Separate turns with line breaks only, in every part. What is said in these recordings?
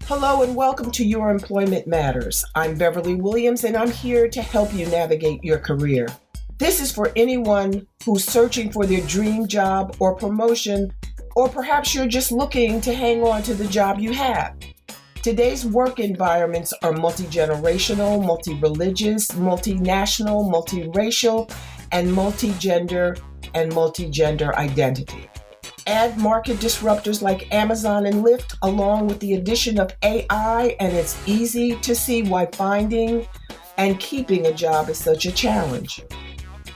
Hello and welcome to Your Employment Matters. I'm Beverly Williams and I'm here to help you navigate your career. This is for anyone who's searching for their dream job or promotion, or perhaps you're just looking to hang on to the job you have. Today's work environments are multi-generational, multi-religious, multinational, multiracial, and multi-gender identity. Add market disruptors like Amazon and Lyft, along with the addition of AI, and it's easy to see why finding and keeping a job is such a challenge.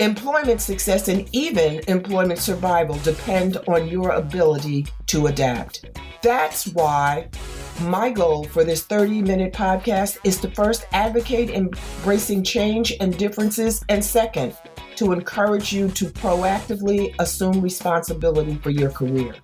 Employment success and even employment survival depend on your ability to adapt. That's why my goal for this 30-minute podcast is to first advocate embracing change and differences, and second, to encourage you to proactively assume responsibility for your career.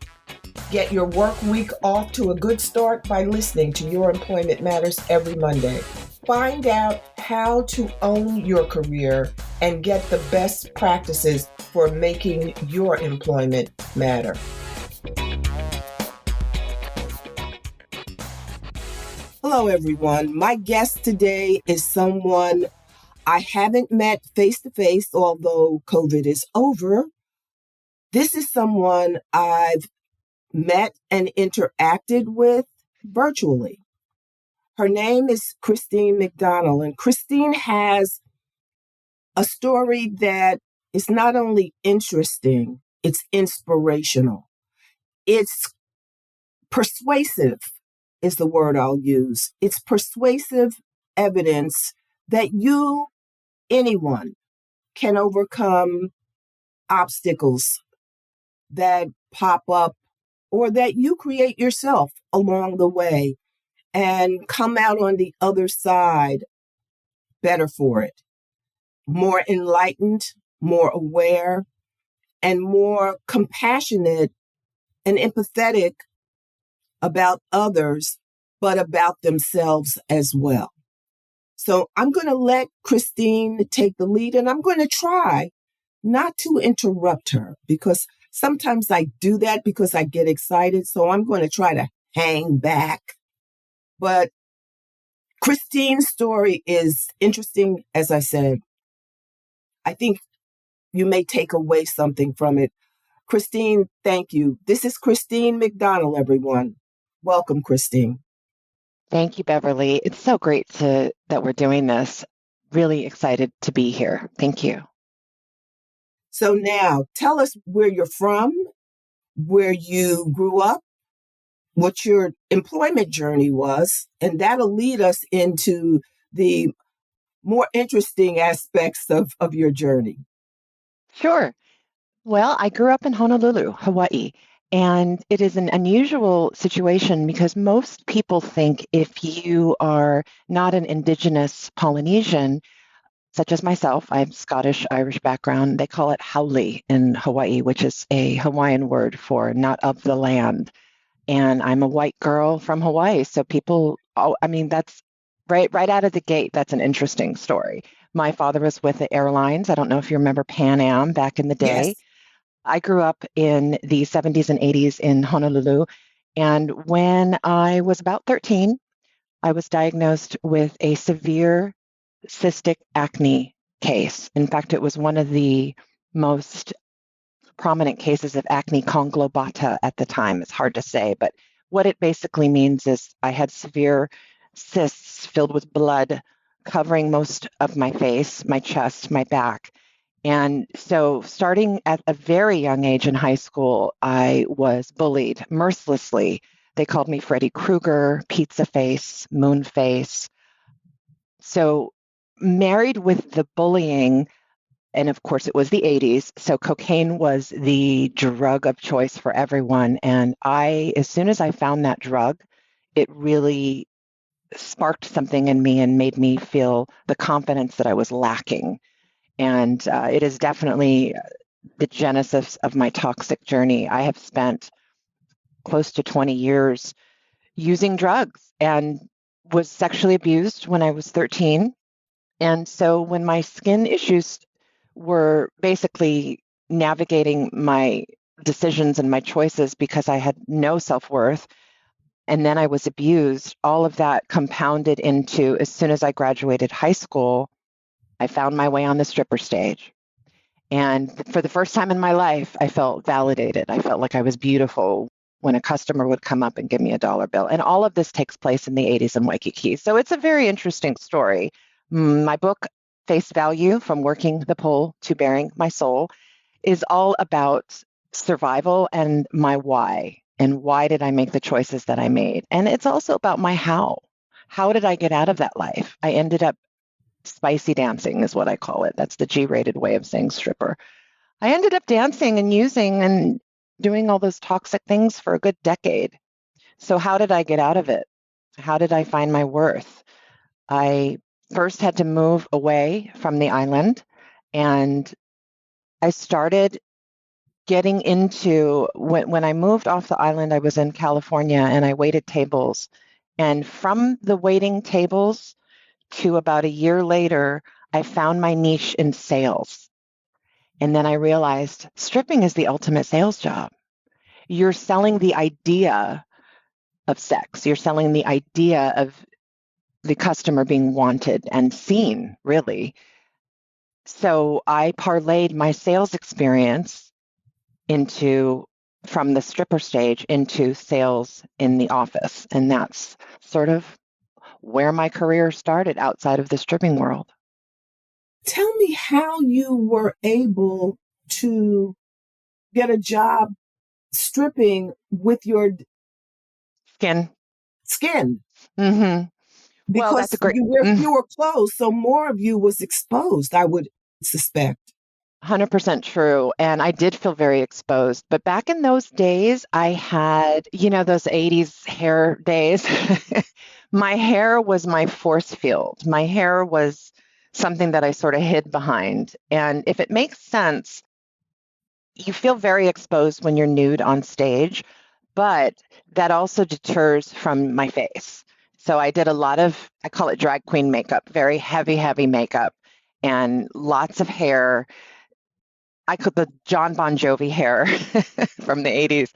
Get your work week off to a good start by listening to Your Employment Matters every Monday. Find out how to own your career and get the best practices for making your employment matter. Hello, everyone. My guest today is someone I haven't met face-to-face, although COVID is over. This is someone I've met and interacted with virtually. Her name is Christine Macdonald, and Christine has a story that is not only interesting, it's inspirational. It's persuasive is the word I'll use. It's persuasive evidence that anyone can overcome obstacles that pop up or that you create yourself along the way and come out on the other side better for it, more enlightened, more aware, and more compassionate and empathetic about others, but about themselves as well. So I'm going to let Christine take the lead, and I'm going to try not to interrupt her because sometimes I do that because I get excited. So I'm going to try to hang back. But Christine's story is interesting, as I said. I think you may take away something from it. Christine, thank you. This is Christine Macdonald, everyone. Welcome, Christine.
Thank you, Beverly. It's so great that we're doing this. Really excited to be here. Thank you.
So now tell us where you're from, where you grew up, what your employment journey was, and that'll lead us into the more interesting aspects of your journey.
Sure. Well, I grew up in Honolulu, Hawaii. And it is an unusual situation because most people think if you are not an indigenous Polynesian, such as myself, I have Scottish, Irish background, they call it haole in Hawaii, which is a Hawaiian word for not of the land. And I'm a white girl from Hawaii. So that's right out of the gate. That's an interesting story. My father was with the airlines. I don't know if you remember Pan Am back in the day.
Yes.
I grew up in the 70s and 80s in Honolulu. And when I was about 13, I was diagnosed with a severe cystic acne case. In fact, it was one of the most prominent cases of acne conglobata at the time. It's hard to say, but what it basically means is I had severe cysts filled with blood covering most of my face, my chest, my back. And so starting at a very young age in high school, I was bullied mercilessly. They called me Freddy Krueger, Pizza Face, Moon Face. So married with the bullying, and of course it was the 80s, so cocaine was the drug of choice for everyone. And as soon as I found that drug, it really sparked something in me and made me feel the confidence that I was lacking. And it is definitely the genesis of my toxic journey. I have spent close to 20 years using drugs and was sexually abused when I was 13. And so when my skin issues were basically navigating my decisions and my choices because I had no self-worth, And then I was abused. All of that compounded into, as soon as I graduated high school, I found my way on the stripper stage. And for the first time in my life, I felt validated. I felt like I was beautiful when a customer would come up and give me a dollar bill. And all of this takes place in the 80s in Waikiki. So it's a very interesting story. My book, Face Value, From Working the Pole to Bearing My Soul, is all about survival and my why. And why did I make the choices that I made? And it's also about my how. How did I get out of that life? I ended up spicy dancing is what I call it. That's the G-rated way of saying stripper. I ended up dancing and using and doing all those toxic things for a good decade. So how did I get out of it? How did I find my worth? I first had to move away from the island, and I started getting into when I moved off the island. I was in California and I waited tables. And from the waiting tables to about a year later, I found my niche in sales. And then I realized stripping is the ultimate sales job. You're selling the idea of sex. You're selling the idea of the customer being wanted and seen, really. So I parlayed my sales experience from the stripper stage into sales in the office. And that's sort of where my career started outside of the stripping world.
Tell me how you were able to get a job stripping with your
Skin.
Mm-hmm.
Well, that's
Because
a great.
you wear fewer clothes, so more of you was exposed, I would suspect.
100% true. And I did feel very exposed. But back in those days, I had, those 80s hair days. My hair was my force field. My hair was something that I sort of hid behind. And if it makes sense, you feel very exposed when you're nude on stage, but that also deters from my face. So I did a lot of, I call it drag queen makeup, very heavy, heavy makeup, and lots of hair. I could the John Bon Jovi hair from the 80s.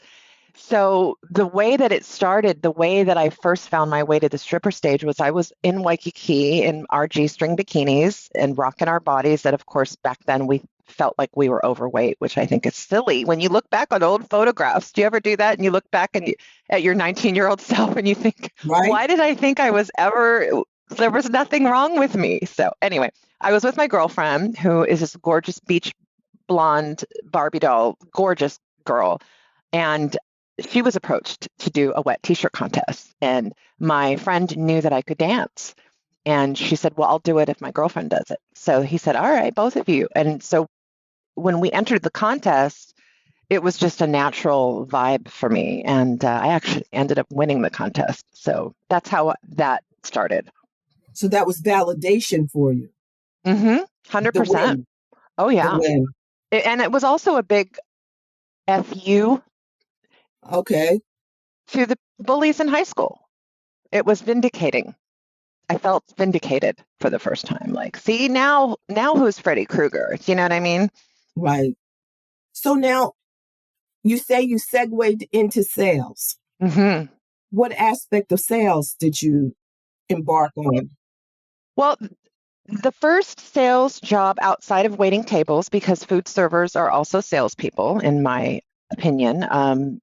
So the way that it started, the way that I first found my way to the stripper stage was I was in Waikiki in our G-string bikinis and rocking our bodies that, of course, back then we felt like we were overweight, which I think is silly. When you look back on old photographs, do you ever do that? And you look back at your 19-year-old self and you think,
right?
Why did I think there was nothing wrong with me? So anyway, I was with my girlfriend, who is this gorgeous beach blonde Barbie doll, gorgeous girl. And she was approached to do a wet t-shirt contest. And my friend knew that I could dance. And she said, well, I'll do it if my girlfriend does it. So he said, all right, both of you. And so when we entered the contest, it was just a natural vibe for me. And I actually ended up winning the contest. So that's how that started.
So that was validation for you.
100%. Oh, yeah. And it was also a big FU.
Okay.
To the bullies in high school. It was vindicating. I felt vindicated for the first time. Like, see, now who's Freddy Krueger? Do you know what I mean?
Right. So now you say you segued into sales.
Mm-hmm.
What aspect of sales did you embark on?
Well, the first sales job outside of waiting tables, because food servers are also salespeople, in my opinion.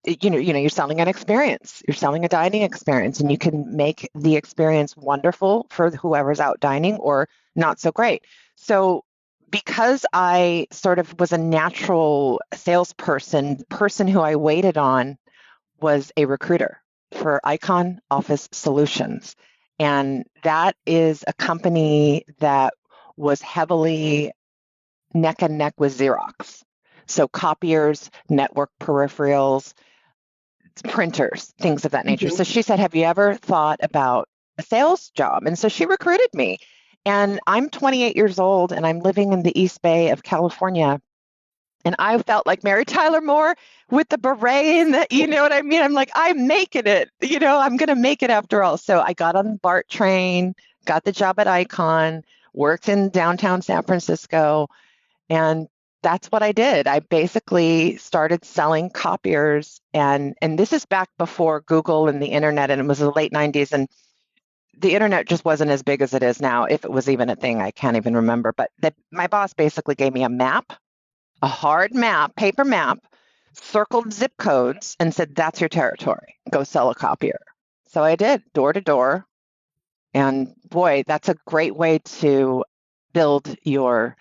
You're selling an experience. You're selling a dining experience, and you can make the experience wonderful for whoever's out dining or not so great. So because I sort of was a natural salesperson, the person who I waited on was a recruiter for Icon Office Solutions. And that is a company that was heavily neck and neck with Xerox. So copiers, network peripherals, printers, things of that nature.
Mm-hmm.
So she said, have you ever thought about a sales job? And so she recruited me. And I'm 28 years old and I'm living in the East Bay of California. And I felt like Mary Tyler Moore with the beret and the, you know what I mean? I'm like, I'm making it, I'm going to make it after all. So I got on the BART train, got the job at Icon, worked in downtown San Francisco, and that's what I did. I basically started selling copiers, and this is back before Google and the internet, and it was the late 90s, and the internet just wasn't as big as it is now, if it was even a thing. I can't even remember. But my boss basically gave me a map, a hard map, paper map, circled zip codes, and said, that's your territory. Go sell a copier. So I did, door to door. And boy, that's a great way to build your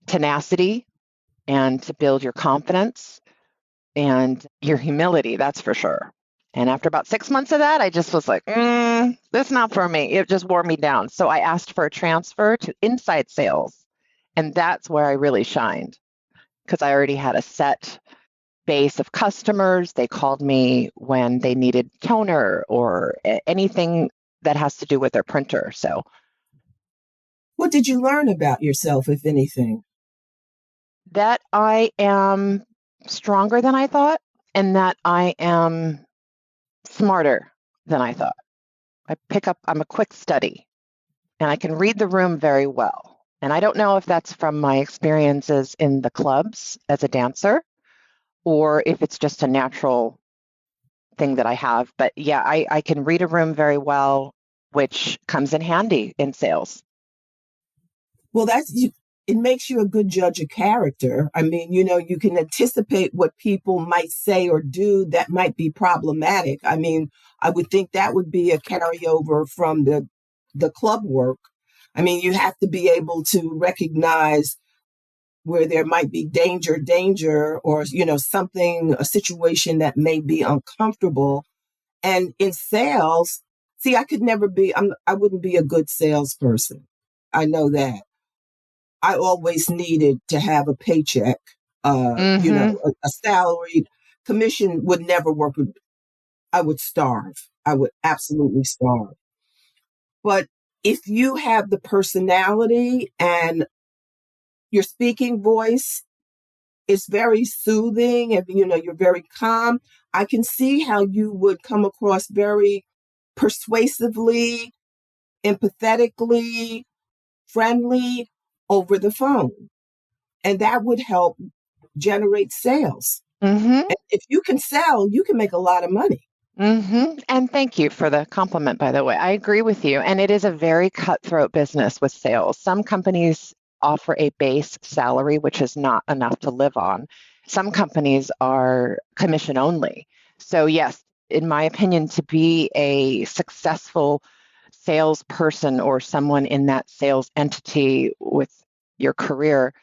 tenacity and to build your confidence and your humility, that's for sure. And after about 6 months of that, I just was like, that's not for me. It just wore me down. So I asked for a transfer to inside sales. And that's where I really shined because I already had a set base of customers. They called me when they needed toner or anything that has to do with their printer. So
What did you learn about yourself, if anything?
that I am stronger than I thought, and that I am smarter than I thought. I'm a quick study, and I can read the room very well. And I don't know if that's from my experiences in the clubs as a dancer or if it's just a natural thing that I have. But yeah, I can read a room very well, which comes in handy in sales.
Well, it makes you a good judge of character. I mean, you can anticipate what people might say or do that might be problematic. I mean, I would think that would be a carryover from the club work. I mean, you have to be able to recognize where there might be danger, or, something, a situation that may be uncomfortable. And in sales, see, I wouldn't be a good salesperson. I know that. I always needed to have a paycheck,
Mm-hmm.
a salary. Commission would never work. I would starve. I would absolutely starve. But if you have the personality and your speaking voice is very soothing and, you're very calm, I can see how you would come across very persuasively, empathetically, friendly over the phone. And that would help generate sales.
Mm-hmm.
And if you can sell, you can make a lot of money.
Mm-hmm. And thank you for the compliment, by the way. I agree with you. And it is a very cutthroat business with sales. Some companies offer a base salary, which is not enough to live on. Some companies are commission only. So, yes, in my opinion, to be a successful salesperson or someone in that sales entity with your career,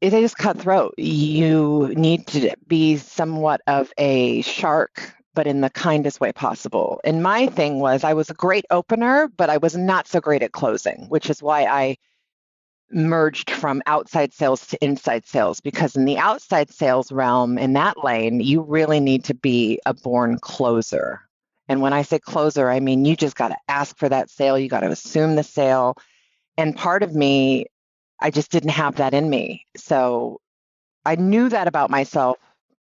it is cutthroat. You need to be somewhat of a shark, but in the kindest way possible. And my thing was I was a great opener, but I was not so great at closing, which is why I merged from outside sales to inside sales, because in the outside sales realm, in that lane, you really need to be a born closer. And when I say closer, I mean you just got to ask for that sale, you got to assume the sale. And part of me, I just didn't have that in me. So I knew that about myself,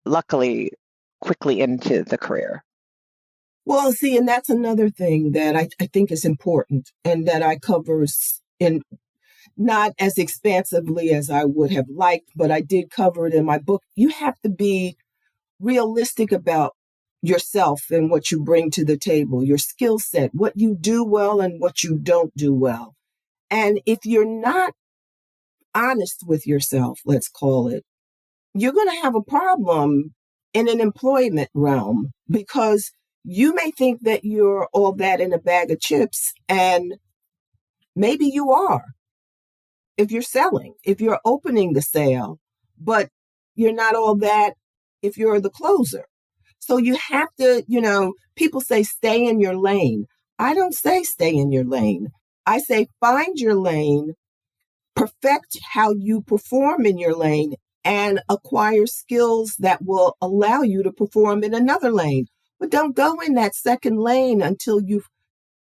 luckily, quickly into the career.
Well, see, and that's another thing that I think is important and that I cover in not as expansively as I would have liked, but I did cover it in my book. You have to be realistic about yourself and what you bring to the table, your skill set, what you do well and what you don't do well. And if you're not honest with yourself, let's call it, you're going to have a problem in an employment realm because you may think that you're all that in a bag of chips, and maybe you are if you're selling, if you're opening the sale, but you're not all that if you're the closer. So you have to, people say stay in your lane. I don't say stay in your lane. I say find your lane, perfect how you perform in your lane, and acquire skills that will allow you to perform in another lane. But don't go in that second lane until you've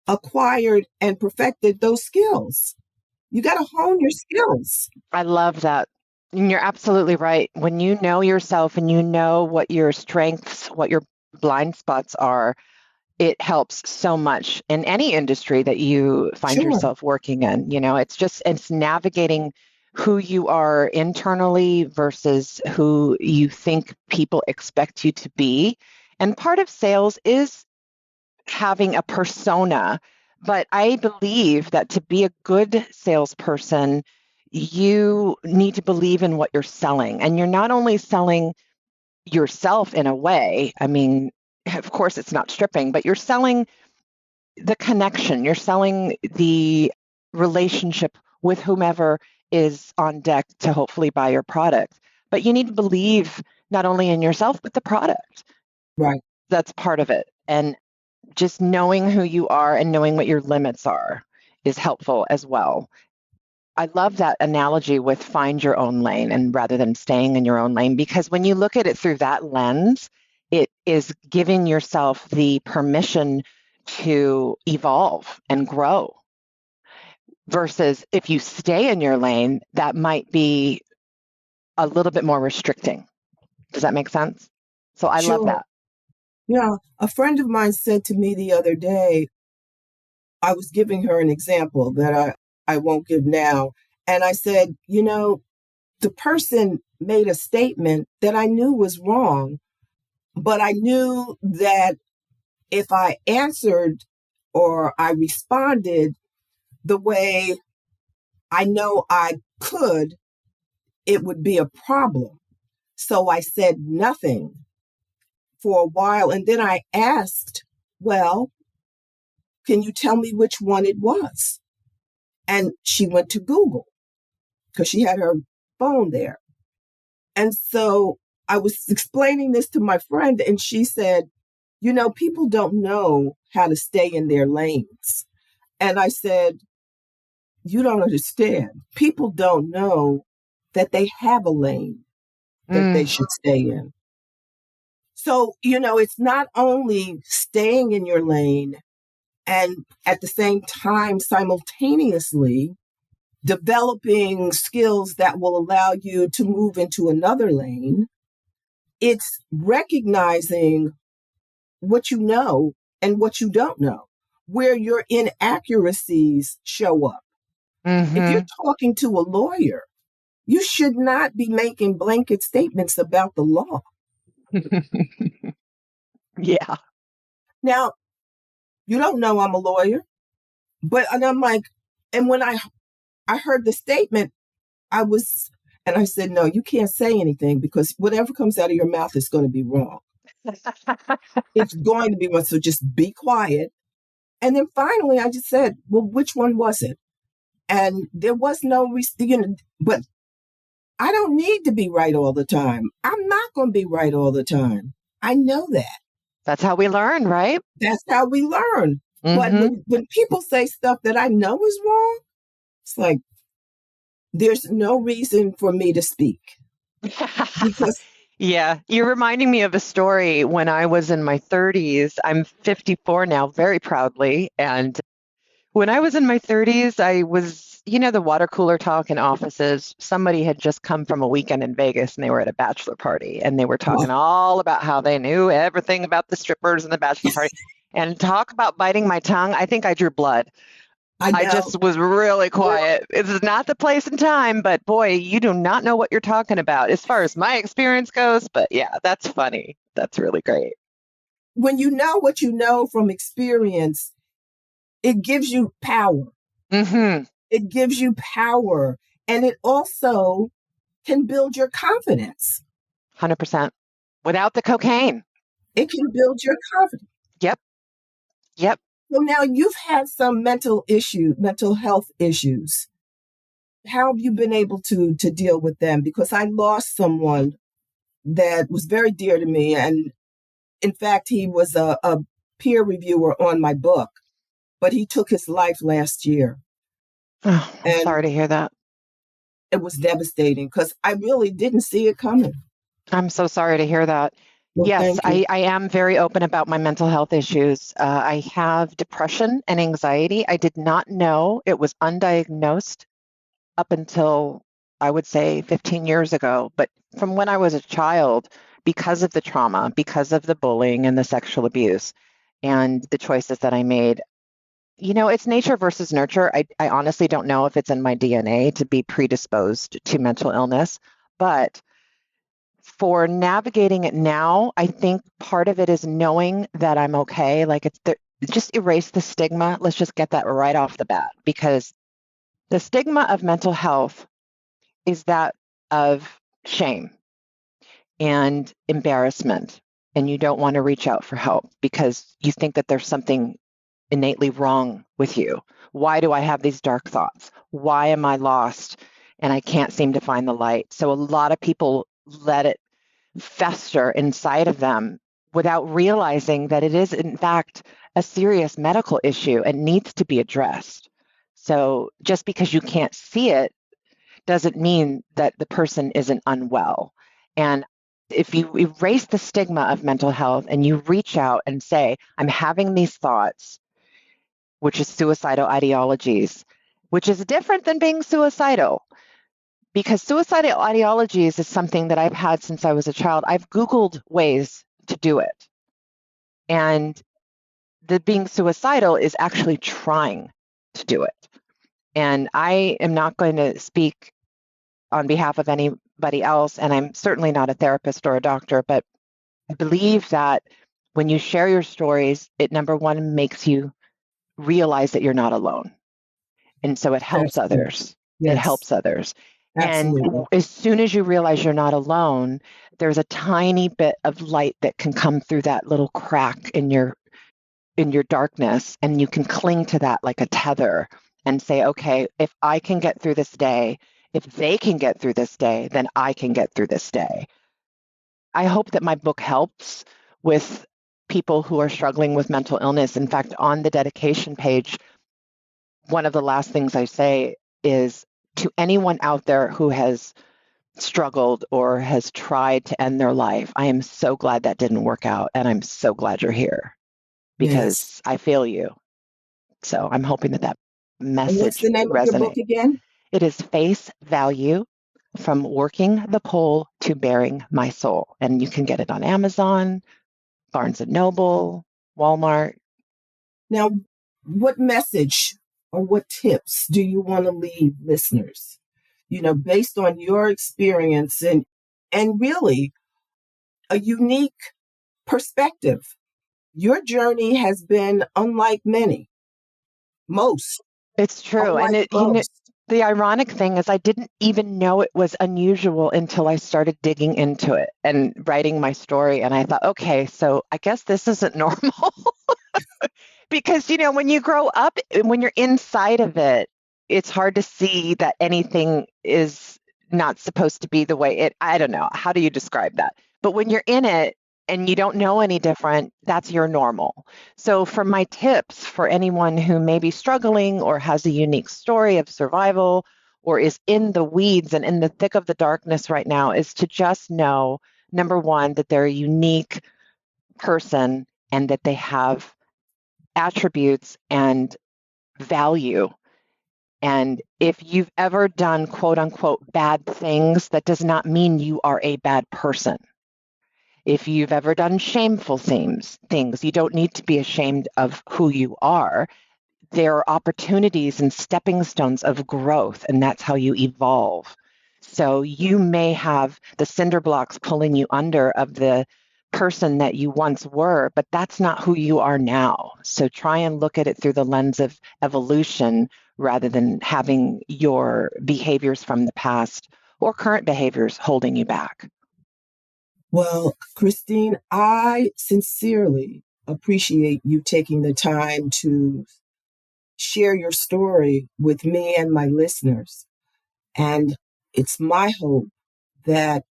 acquired and perfected those skills. You got to hone your skills.
I love that. And you're absolutely right. When you know yourself and you know what your strengths, what your blind spots are, it helps so much in any industry that you find
Sure.
yourself working in. It's navigating who you are internally versus who you think people expect you to be. And part of sales is having a persona, but I believe that to be a good salesperson, you need to believe in what you're selling. And you're not only selling yourself in a way, I mean, of course, it's not stripping, but you're selling the connection, you're selling the relationship with whomever is on deck to hopefully buy your product. But you need to believe not only in yourself, but the product.
Right.
That's part of it. And just knowing who you are and knowing what your limits are is helpful as well. I love that analogy with find your own lane and rather than staying in your own lane, because when you look at it through that lens, it is giving yourself the permission to evolve and grow. Versus if you stay in your lane, that might be a little bit more restricting. Does that make sense? So I love
Sure.
that.
Yeah. A friend of mine said to me the other day, I was giving her an example that I won't give now. And I said, the person made a statement that I knew was wrong, but I knew that if I answered or I responded the way I know I could, it would be a problem. So I said nothing for a while. And then I asked, well, can you tell me which one it was? And she went to Google because she had her phone there. And so I was explaining this to my friend, and she said, people don't know how to stay in their lanes. And I said, you don't understand. People don't know that they have a lane that they should stay in. So, it's not only staying in your lane and at the same time, simultaneously developing skills that will allow you to move into another lane. It's recognizing what you know and what you don't know, where your inaccuracies show up. If you're talking to a lawyer, you should not be making blanket statements about the law.
Yeah.
Now, you don't know I'm a lawyer, and I'm like, and when I heard the statement, and I said, no, you can't say anything because whatever comes out of your mouth is going to be wrong. It's going to be wrong. So just be quiet. And then finally, I just said, well, which one was it? And there was no, but I don't need to be right all the time. I'm not going to be right all the time. I know that.
That's how we learn, right?
That's how we learn. But when people say stuff that I know is wrong, it's like, there's no reason for me to speak. Because
yeah, you're reminding me of a story when I was in my 30s. I'm 54 now, very proudly. And when I was in my 30s, I was, the water cooler talk in offices. Somebody had just come from a weekend in Vegas and they were at a bachelor party and they were talking all about how they knew everything about the strippers and the bachelor party. And talk about biting my tongue. I think I drew blood. I just was really quiet. This is not the place and time, but boy, you do not know what you're talking about as far as my experience goes. But yeah, that's funny. That's really great.
When you know what you know from experience, it gives you power. It gives you power. And it also can build your confidence.
100%. Without the cocaine.
It can build your confidence.
Yep.
So now you've had some mental health issues. How have you been able to deal with them? Because I lost someone that was very dear to me. And in fact, he was a peer reviewer on my book, but he took his life last year.
Oh, I'm sorry to hear that.
It was devastating because I really didn't see it coming.
I'm so sorry to hear that.
Well,
yes, I am very open about my mental health issues. I have depression and anxiety. I did not know it was undiagnosed up until, I would say, 15 years ago. But from when I was a child, because of the trauma, because of the bullying and the sexual abuse and the choices that I made, It's nature versus nurture. I honestly don't know if it's in my DNA to be predisposed to mental illness, but for navigating it now, I think part of it is knowing that I'm okay. Like just erase the stigma. Let's just get that right off the bat, because the stigma of mental health is that of shame and embarrassment. And you don't want to reach out for help because you think that there's something innately wrong with you. Why do I have these dark thoughts? Why am I lost and I can't seem to find the light? So a lot of people let it fester inside of them without realizing that it is, in fact, a serious medical issue and needs to be addressed. So just because you can't see it doesn't mean that the person isn't unwell. And if you erase the stigma of mental health and you reach out and say, I'm having these thoughts, which is suicidal ideologies, which is different than being suicidal, because suicidal ideologies is something that I've had since I was a child. I've Googled ways to do it. And the being suicidal is actually trying to do it. And I am not going to speak on behalf of anybody else, and I'm certainly not a therapist or a doctor, but I believe that when you share your stories, it, number one, makes you realize that you're not alone. And so it helps
That's true.
others. It
Yes,
helps others. And
absolutely.
as soon as you realize you're not alone, there's a tiny bit of light that can come through that little crack in your darkness, and you can cling to that like a tether and say, okay, if I can get through this day, if they can get through this day, then I can get through this day. I hope that my book helps with people who are struggling with mental illness. In fact, on the dedication page, one of the last things I say is, to anyone out there who has struggled or has tried to end their life, I am so glad that didn't work out. And I'm so glad you're here
Yes.
because I feel you. So I'm hoping that
And what's
message
the name of your book
resonates.
again?
It is Face Value: From Working the Pole to Bearing My Soul. And you can get it on Amazon, Barnes and Noble, Walmart.
Now, what message or what tips do you want to leave listeners? Based on your experience and really a unique perspective. Your journey has been unlike most,
It's true. And
unlike most.
the ironic thing is I didn't even know it was unusual until I started digging into it and writing my story. And I thought, okay, so I guess this isn't normal. Because, when you grow up, when you're inside of it, it's hard to see that anything is not supposed to be the way I don't know. How do you describe that? But when you're in it and you don't know any different, that's your normal. So, for my tips for anyone who may be struggling or has a unique story of survival or is in the weeds and in the thick of the darkness right now, is to just know, number one, that they're a unique person and that they have attributes and value. And if you've ever done quote unquote bad things, that does not mean you are a bad person. If you've ever done shameful things, you don't need to be ashamed of who you are. There are opportunities and stepping stones of growth, and that's how you evolve. So you may have the cinder blocks pulling you under of the person that you once were, but that's not who you are now. So try and look at it through the lens of evolution rather than having your behaviors from the past or current behaviors holding you back.
Well, Christine, I sincerely appreciate you taking the time to share your story with me and my listeners. And it's my hope that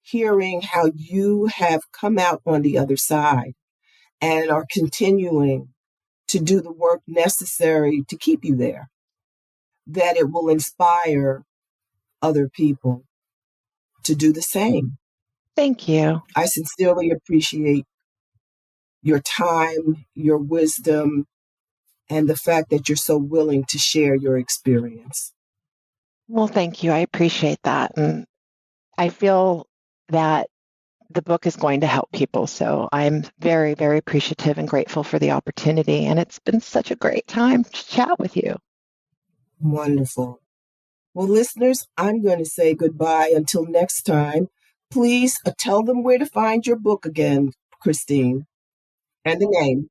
hearing how you have come out on the other side and are continuing to do the work necessary to keep you there, that it will inspire other people to do the same.
Thank you.
I sincerely appreciate your time, your wisdom, and the fact that you're so willing to share your experience.
Well, thank you. I appreciate that. And I feel that the book is going to help people. So I'm very, very appreciative and grateful for the opportunity. And it's been such a great time to chat with you.
Wonderful. Well, listeners, I'm going to say goodbye until next time. Please tell them where to find your book again, Christine, and the name.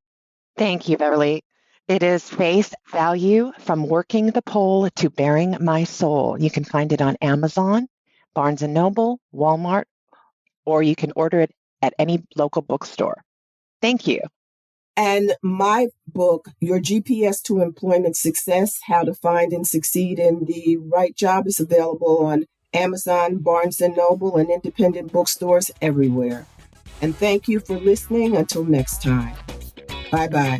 Thank you, Beverly. It is Face Value: From Working the Pole to Bearing My Soul. You can find it on Amazon, Barnes & Noble, Walmart, or you can order it at any local bookstore. Thank you.
And my book, Your GPS to Employment Success: How to Find and Succeed in the Right Job, is available on Amazon, Barnes & Noble, and independent bookstores everywhere. And thank you for listening. Until next time. Bye-bye.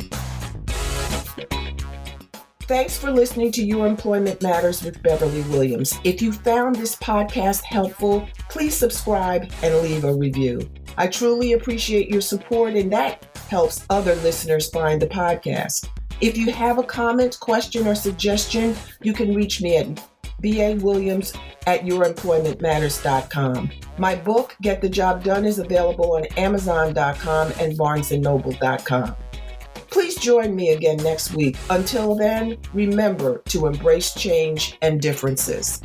Thanks for listening to Your Employment Matters with Beverly Williams. If you found this podcast helpful, please subscribe and leave a review. I truly appreciate your support, and that helps other listeners find the podcast. If you have a comment, question, or suggestion, you can reach me at baWilliams@youremploymentmatters.com. My book, Get the Job Done, is available on Amazon.com and BarnesandNoble.com. Please join me again next week. Until then, remember to embrace change and differences.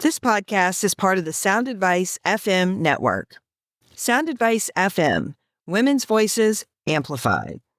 This podcast is part of the Sound Advice FM network. Sound Advice FM, women's voices amplified.